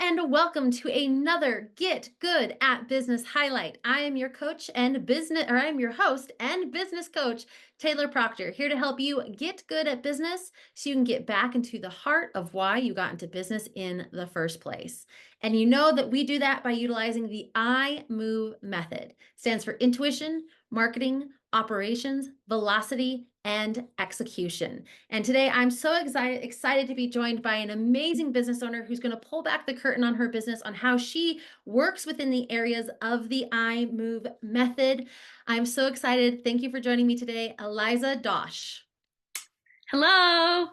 and welcome to another Get Good at Business highlight. I am your coach and I am your host and business coach, Taylor Proctor, here to help you get good at business so you can get back into the heart of why you got into business in the first place. And you know that we do that by utilizing the I Move method. It stands for intuition, marketing, operations, velocity, and execution. And today I'm so excited to be joined by an amazing business owner who's going to pull back the curtain on her business on how she works within the areas of the I Move method. I'm so excited. Thank you for joining me today, Eliza Dosch. Hello.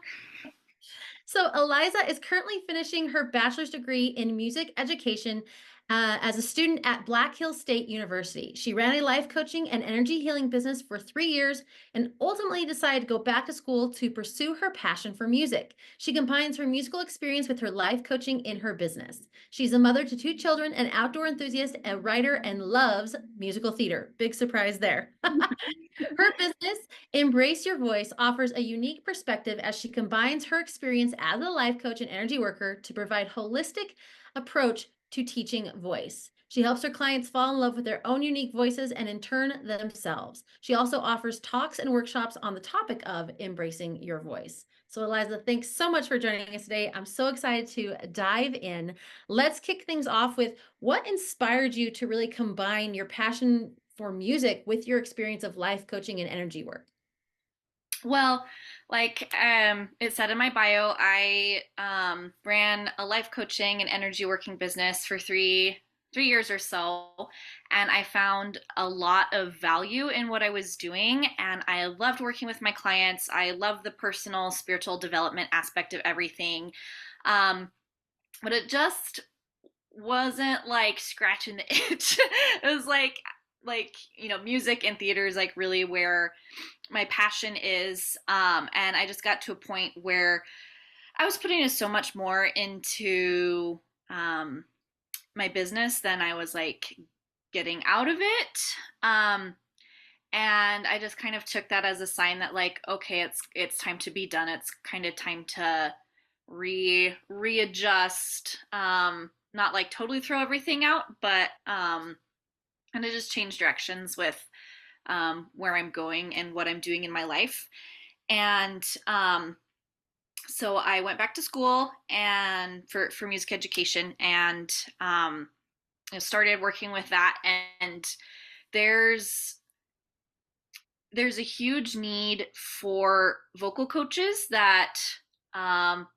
So, Eliza is currently finishing her bachelor's degree in music education as a student at Black Hills State University. She ran a life coaching and energy healing business for 3 years and ultimately decided to go back to school to pursue her passion for music. She combines her musical experience with her life coaching in her business. She's a mother to 2 children, an outdoor enthusiast, a writer, and loves musical theater. Big surprise there. Her business, Embrace Your Voice, offers a unique perspective as she combines her experience as a life coach and energy worker to provide holistic approach to teaching voice. She helps her clients fall in love with their own unique voices and in turn themselves. She also offers talks and workshops on the topic of embracing your voice. So Eliza, thanks so much for joining us today. I'm so excited to dive in. Let's kick things off with what inspired you to really combine your passion for music with your experience of life coaching and energy work? Well, like it said in my bio, I ran a life coaching and energy working business for three years or so, and I found a lot of value in what I was doing, and I loved working with my clients. I loved the personal, spiritual development aspect of everything, um, but it just wasn't like scratching the itch. It was like music and theater is like really where my passion is, and I just got to a point where I was putting so much more into my business than I was like getting out of it. And I just kind of took that as a sign that like, okay, it's time to be done. It's kind of time to readjust, not like totally throw everything out, but kind of just change directions with where I'm going and what I'm doing in my life. And so I went back to school and for music education, and started working with that. And there's there's a huge need for vocal coaches that um,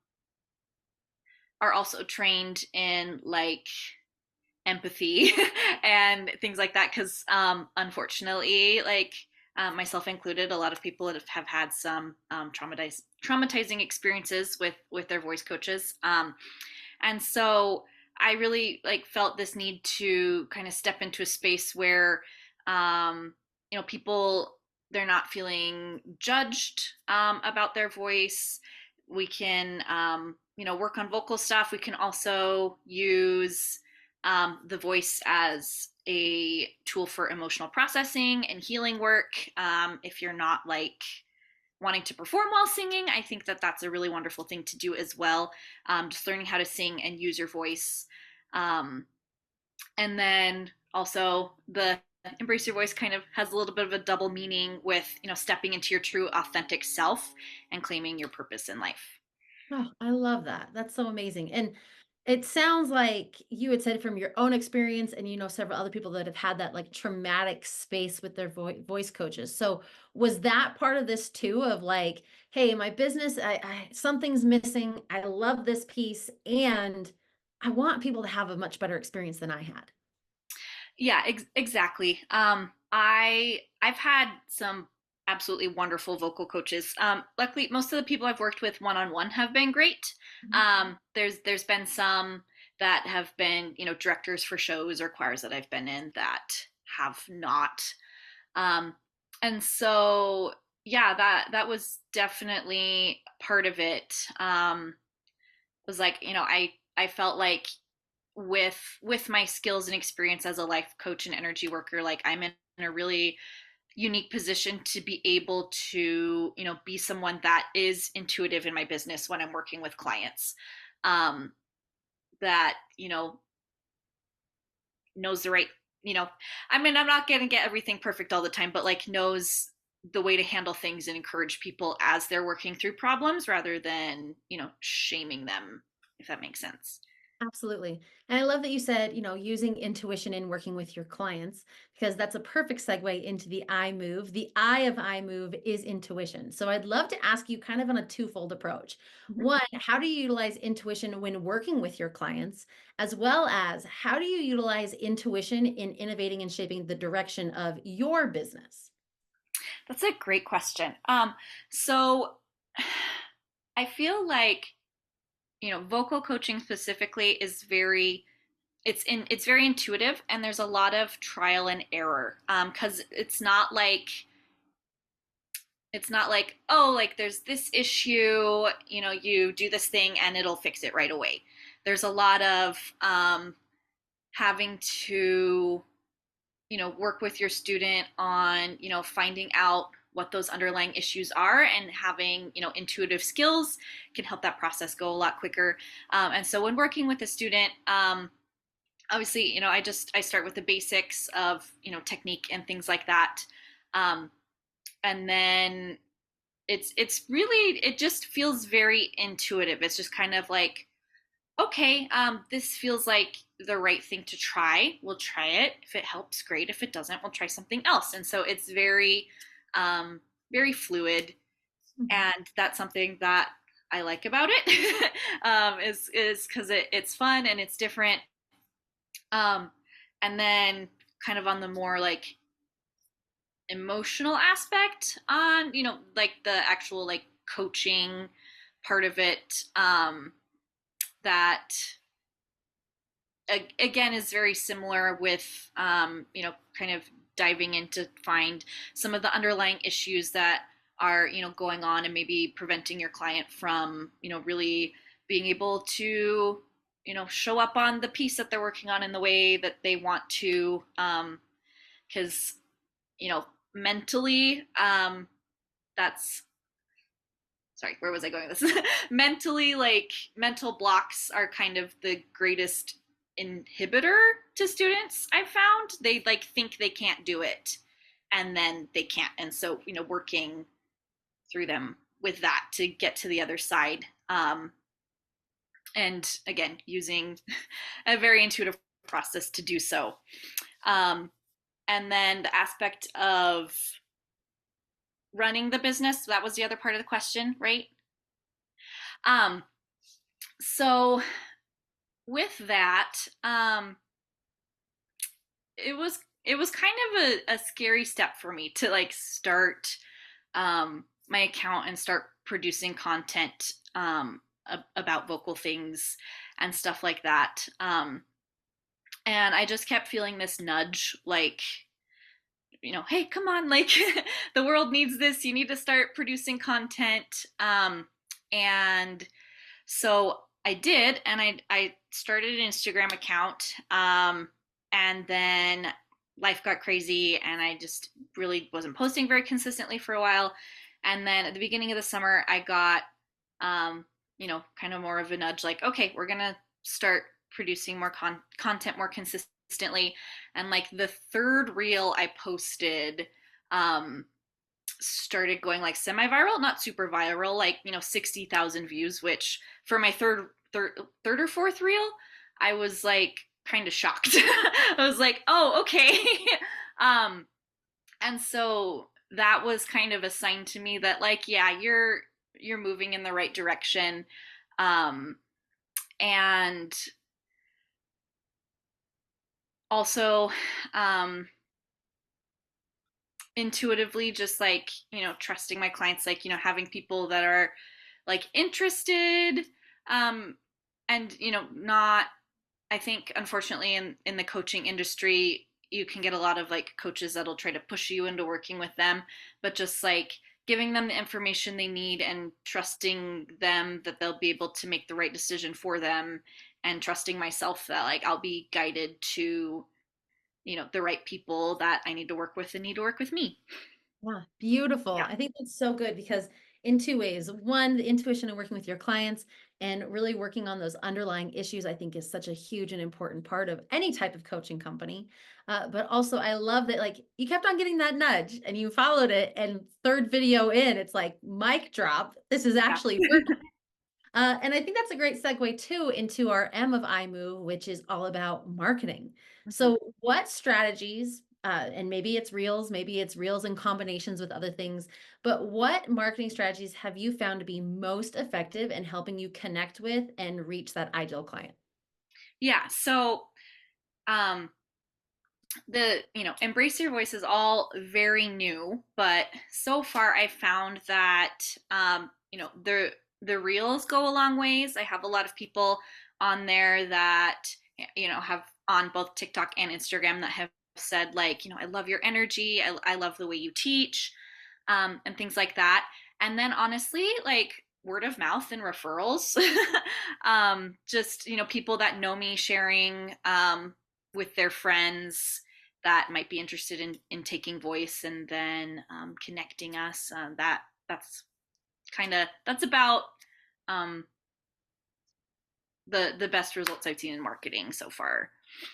are also trained in like empathy and things like that, because unfortunately, like myself included, a lot of people have had some traumatizing experiences with their voice coaches, and so I really like felt this need to kind of step into a space where people, they're not feeling judged about their voice. We can work on vocal stuff. We can also use the voice as a tool for emotional processing and healing work. If you're not like wanting to perform while singing, I think that that's a really wonderful thing to do as well. Just learning how to sing and use your voice. And then also the embrace your voice kind of has a little bit of a double meaning with, stepping into your true authentic self and claiming your purpose in life. Oh, I love that. That's so amazing. And it sounds like you had said from your own experience, and you know several other people that have had that like traumatic space with their voice coaches. So was that part of this too, of like, hey, my business, something's missing. I love this piece, and I want people to have a much better experience than I had. Yeah, exactly. I've had some absolutely wonderful vocal coaches. Luckily, most of the people I've worked with one on one have been great. Mhm. There's been some that have been, directors for shows or choirs that I've been in that have not. Um, and so yeah, that was definitely part of it. Was like, I felt like with my skills and experience as a life coach and energy worker, like I'm in a really unique position to be able to, be someone that is intuitive in my business when I'm working with clients. um, that, knows the right, you know, I mean, I'm not going to get everything perfect all the time, but like knows the way to handle things and encourage people as they're working through problems rather than, shaming them, if that makes sense. Absolutely. And I love that you said, using intuition in working with your clients, because that's a perfect segue into the I move. The I of I move is intuition. So I'd love to ask you kind of on a twofold approach. Mhm. One, how do you utilize intuition when working with your clients, as well as how do you utilize intuition in innovating and shaping the direction of your business? That's a great question. So I feel like, vocal coaching specifically is it's very intuitive, and there's a lot of trial and error. Because it's not like, oh, like there's this issue, you do this thing and it'll fix it right away. There's a lot of having to, work with your student on, finding out what those underlying issues are, and having, intuitive skills can help that process go a lot quicker. And so when working with a student, obviously, I start with the basics of, technique and things like that. Um, and then it's really, it just feels very intuitive. It's just kind of like, okay, this feels like the right thing to try. We'll try it. If it helps, great. If it doesn't, we'll try something else. And so it's um, very fluid, Mhm. and that's something that I like about it. Is because it's fun and it's different. Um, and then kind of on the more like emotional aspect, on, like the actual like coaching part of it, that again is very similar with, kind of diving in to find some of the underlying issues that are, going on, and maybe preventing your client from, really being able to, show up on the piece that they're working on in the way that they want to. Because, mentally, that's, sorry, where was I going with this? Mentally, like mental blocks are kind of the greatest inhibitor to students. I've found they like think they can't do it, and then they can't. And so, working through them with that to get to the other side. And again, using a very intuitive process to do so. Um, and then the aspect of running the business, that was the other part of the question, right? Um, so with that, it was kind of a scary step for me to like start, my account and start producing content, about vocal things and stuff like that. And I just kept feeling this nudge, like, hey, come on, like the world needs this. You need to start producing content. And so I did, and I started an Instagram account, and then life got crazy, and I just really wasn't posting very consistently for a while. And then at the beginning of the summer, I got, kind of more of a nudge, like, okay, we're gonna start producing more content more consistently. And like the third reel I posted, um, started going like semi-viral, not super viral, like, 60,000 views, which for my third or fourth reel, I was like kind of shocked. I was like, oh, okay. um, and so that was kind of a sign to me that, like, yeah, you're moving in the right direction. Um, and also, um, intuitively, just like, trusting my clients, like, having people that are like interested, um and, not, I think unfortunately in the coaching industry, you can get a lot of like coaches that'll try to push you into working with them, but just like giving them the information they need and trusting them that they'll be able to make the right decision for them, and trusting myself that like I'll be guided to, the right people that I need to work with and need to work with me. Yeah, beautiful. Yeah. I think that's so good because in two ways. One, the intuition and working with your clients and really working on those underlying issues, I think is such a huge and important part of any type of coaching company. But also, I love that like you kept on getting that nudge and you followed it. And third video in, it's like mic drop. This is Yeah. actually working. And I think that's a great segue too into our M of iMove, which is all about marketing. Mhm. So, what strategies, and maybe it's reels in combinations with other things, but what marketing strategies have you found to be most effective in helping you connect with and reach that ideal client? Yeah. So, um, embrace your voice is all very new, but so far I found that, the reels go a long ways. I have a lot of people on there that, have on both TikTok and Instagram that have said, like, I love your energy. I love the way you teach, and things like that. And then honestly, like, word of mouth and referrals. Just, people that know me sharing, with their friends that might be interested in taking voice, and then, connecting us. That's about, um, the best results I've seen in marketing so far.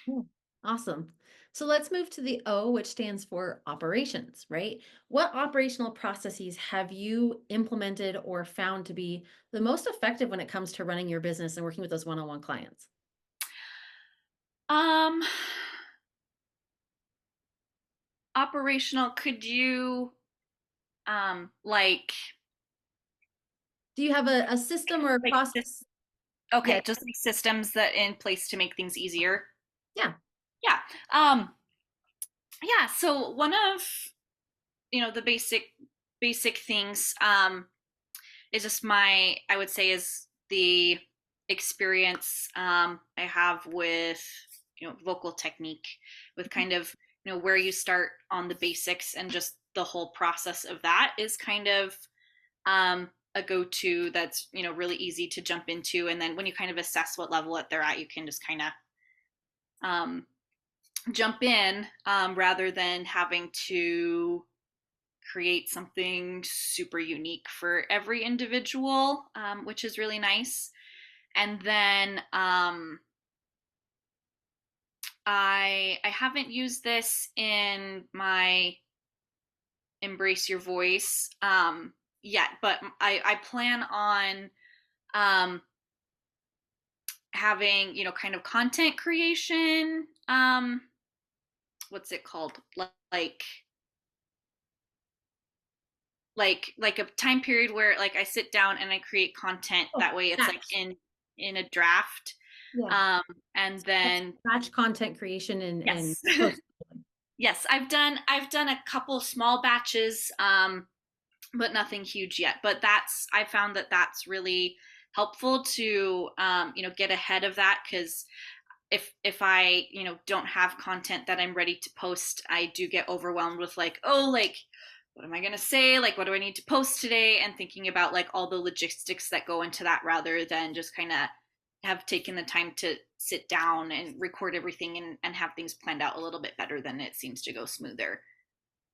Yeah. Awesome. So let's move to the O, which stands for operations, right? What operational processes have you implemented or found to be the most effective when it comes to running your business and working with those one-on-one clients? Um, Operational. Could you, like Do you have a system or a like process? Yeah, okay, just like systems that in place to make things easier? yeah. Yeah. Um, yeah. So one of, the basic things, is just I would say, is the experience, I have with, vocal technique, with kind of, where you start on the basics, and just the whole process of that is kind of, a go-to that's, really easy to jump into. And then when you kind of assess what level that they're at, you can just kind of, um, jump in, rather than having to create something super unique for every individual, which is really nice. And then, I haven't used this in my embrace your voice, yet, but I plan on, um, having, kind of content creation. What's it called? Like like a time period where, like, I sit down and I create content. Oh, That way it's like batch. in a draft. Yeah. Um, and Batch, then batch content creation and yes. post. Yes, I've done a couple small batches, but nothing huge yet. But I found that that's really helpful to, get ahead of that, because if I, don't have content that I'm ready to post, I do get overwhelmed with, like, oh, like, what am I going to say, like, what do I need to post today, and thinking about, like, all the logistics that go into that, rather than just kind of have taken the time to sit down and record everything, and have things planned out a little bit better, then it seems to go smoother.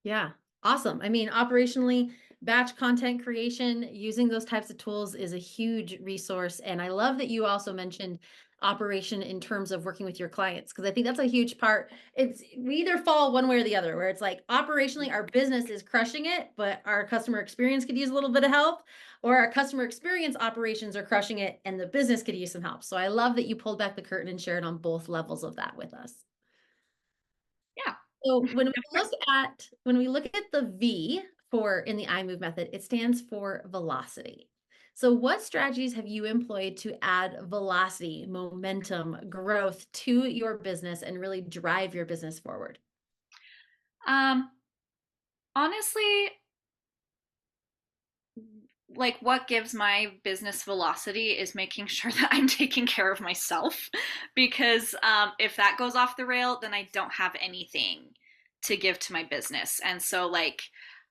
Yeah, awesome. I mean, operationally, batch content creation using those types of tools is a huge resource. And I love that you also mentioned operation in terms of working with your clients, because I think that's a huge part. It's we either fall one way or the other, where it's like operationally, our business is crushing it, but our customer experience could use a little bit of help, or our customer experience operations are crushing it and the business could use some help. So I love that you pulled back the curtain and shared on both levels of that with us. Yeah, So when we of look course. at when we look at the V for in the iMove method, it stands for velocity. So what strategies have you employed to add velocity, momentum, growth to your business and really drive your business forward? um Honestly, like, what gives my business velocity is making sure that I'm taking care of myself, because, if that goes off the rail, then I don't have anything to give to my business. And so, like,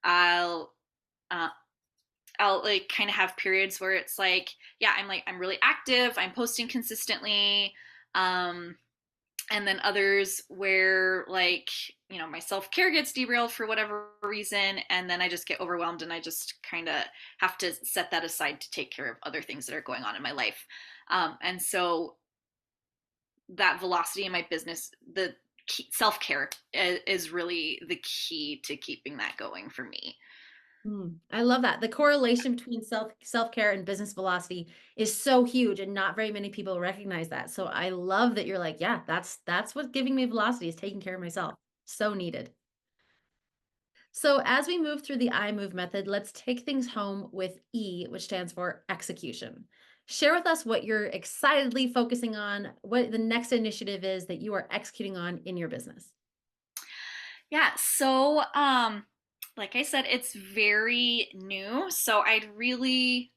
I'll uh, I'll, like, kind of have periods where it's like, yeah, I'm really active, I'm posting consistently, um, and then others where like my self-care gets derailed for whatever reason, and then I just get overwhelmed and I just kind of have to set that aside to take care of other things that are going on in my life. And so that velocity in my business, the self-care is really the key to keeping that going for me. I love that. The correlation between self-care and business velocity is so huge, and not very many people recognize that. So I love that you're like, yeah, that's what's giving me velocity is taking care of myself. So needed. So as we move through the I move method, let's take things home with E, which stands for execution. Share with us what you're excitedly focusing on, what the next initiative is that you are executing on in your business. Yeah, so like I said, it's very new. So I'd really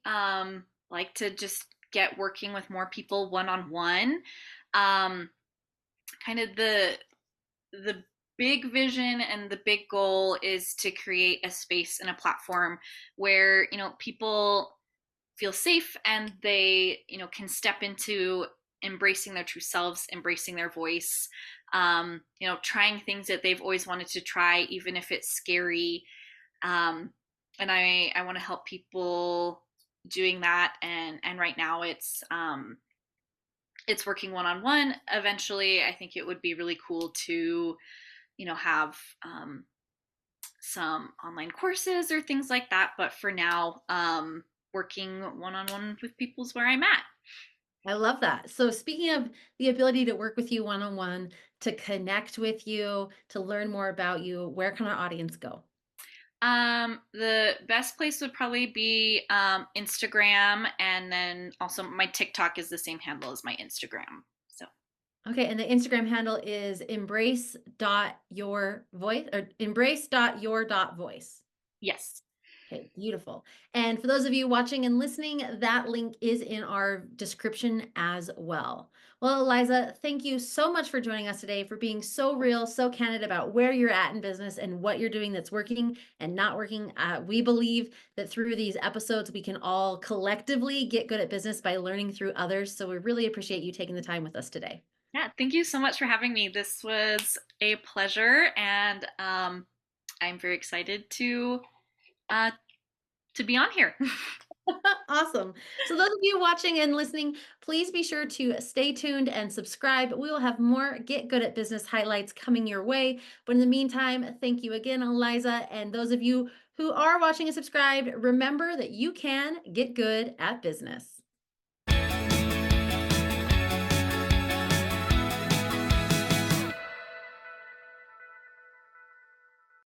like to just get working with more people one on one. Um Kind of the big vision and the big goal is to create a space and a platform where, people feel safe and they, can step into embracing their true selves, embracing their voice, trying things that they've always wanted to try, even if it's scary. Um, and I want to help people doing that. And right now it's working one on one. Eventually, I think it would be really cool to, have some online courses or things like that. But for now, working one on one with people is where I'm at. I love that. So speaking of the ability to work with you one-on-one, to connect with you, to learn more about you, where can our audience go? The best place would probably be Instagram, and then also my TikTok is the same handle as my Instagram. So Okay, and the Instagram handle is embrace.your voice or embrace.your.voice. yes. Okay, beautiful. And for those of you watching and listening, that link is in our description as well. Well, Eliza, thank you so much for joining us today, for being so real, so candid about where you're at in business and what you're doing that's working and not working. We believe that through these episodes, we can all collectively get good at business by learning through others. So we really appreciate you taking the time with us today. Yeah, thank you so much for having me. This was a pleasure, and I'm very excited uh, to be on here. Awesome. So those of you watching and listening, please be sure to stay tuned and subscribe. We will have more Get Good at Business highlights coming your way. But in the meantime, thank you again, Eliza. And those of you who are watching and subscribed, remember that you can get good at business.